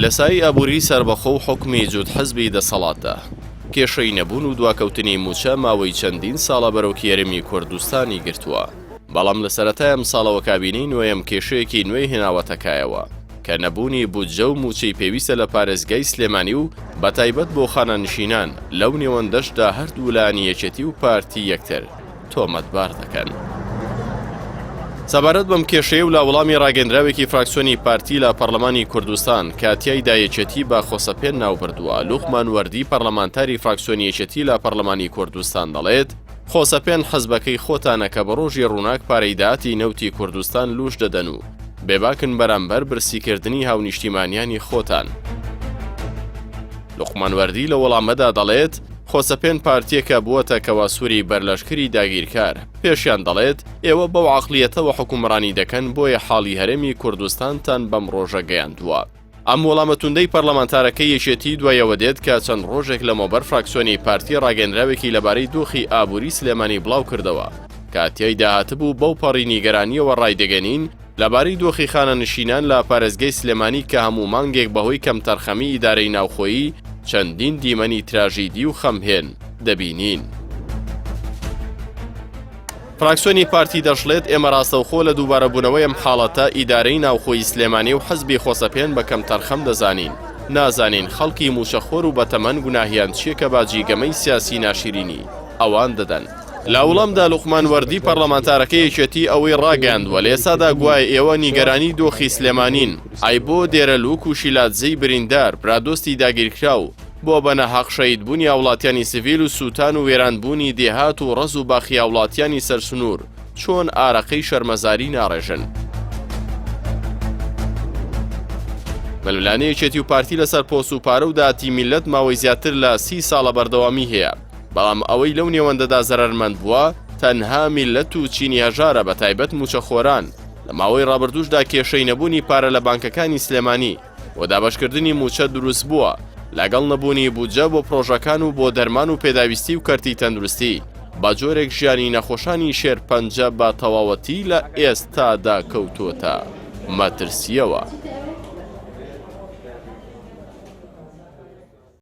لەسای ئابووری سەربەخۆ و حکمی جووت حەزبی دەسەڵاتدا کێشەی نەبوون و دواکەوتنی موچە ماوەی چەندین ساڵە بەرەو یەرێمی کوردستانی گرتووە. بەڵام لە سەرەتای ئەم ساڵەوە کابینەی نوێیەم کێشەیەکی نوێی هێناوەتەکایەوە کە نەبوونی بودجە و موچەی پێویستە لە پارێزگای سلێمانی و بەتایبەت بۆ خانەنشینان لەو نێوەندەشدا هەردوو لایەنی یەکێتی و پارتی یەکتر تۆمەتبار دەکەن. سەبارەت بەم کێشەیە و لا وەڵامی ڕاگەندراوێکی فراکسیۆنی پارتی لە پەرلەمانی کوردستان کاتیای دایەکێتی با خۆسەپێن ناوبردووە لوقمان وەردی پەرلەمانتاری فراکسیۆنی یەکێتی لە پەرلەمانی کوردستان دەڵێت خۆسەپێن حەزبەکەی خۆتانە کە بە ڕۆژی ڕووناک پارەی داهاتی نەوتی کوردستان لوش دەدەن و بێباکن بەرامبەر برسیکردنی هاونیشتیمانیانی خۆتان. لوقمان وەردی لە وەڵامەدا دەڵێت خۆسەپێن پارتیەکە بووەتە کەوا سووری بەرلەشکری داگیرکار پێشیان دەڵێت ئێوە بەو عەقلیەتەوە حکومڕانی دەکەن بۆیە حاڵی هەرێمی کوردستانتان بەم ڕۆژە گەیاندووە. ئەم وەڵامە توندەی پەرلەمانتارەکەی یەکێتی دوایەوە دێت کە چەند ڕۆژێک لەمەوبەر فراکسیۆنی پارتی ڕاگەندراوێکی لەبارەی دۆخی ئابووری سلێمانی بڵاو کردەوە. کاتیای داهاتبوو بەو پەڕی نیگەرانیەوە ڕایدەگەنین لەبارەی دۆخی خانەنشینان لە پارێزگای سلێمانی کە هەموو مانگێک بەهۆی کەمتەرخەمی ئیدارەی ناوخۆیی چەندین دیمەنی تراژیدی و خەمهێن دەبینین. فراکسیۆنی پارتی دەشڵێت ئێمە ڕاستەوخۆ لە دووبارەبوونەوەی ئەم حاڵەتە ئیدارەی ناوخۆیی سلێمانی و حەزبی خۆسەپێن بە کەمتەرخەم دەزانین. نازانین خەڵکی موشەخۆر و بەتەمەن گوناهیان چییە کە باجیگەمەی سیاسی ناشرینی ئەوان دەدەن. لە وڵامدا لوقمان وەردی پەرلەمانتارەکەی یەکێتی ئەوەی ڕاگەاندووە لە ئێسادا گوایە ئێوە نیگەرانی دۆخی سلێمانین ئای بۆ دێرەلووک و شیلاتزەی بریندار برادۆستی داگیرکراو بۆ بەنەحەق شەهیدبوونی هاوڵاتیانی سیڤیل و سووتان و وێرانبوونی دێهات و ڕەز و باخی هاوڵاتیانی سەرسنوور چۆن ئارەقەی شەرمەزاری ناڕێژن. مەلولانەی یەکێتی و پارتی لەسەر پۆست و پارە و داهاتی میلەت ماوەی زیاتر لە 30 ساڵە بەردەوامی هەیە. بەڵام ئەوەی لەو نێوەندەدا زەرەرمەند بووە تەنها میلەت و چینی هەژارە بەتایبەت موچەخۆران لە ماوەی ڕابردووشدا کێشەی نەبوونی پارە لە بانکەکانی سلێمانی و دابەشکردنی موچە دروست بووە لەگەڵ نەبوونی بودجە بۆ پرۆژەکان و بۆ دەرمان و پێداویستی و کەرتی تەندروستی بە جۆرێک ژیانی نەخۆشانی شێرپەنجە بە تەواوەتی لە ئێستادا کەوتووەتە مەترسیەوە.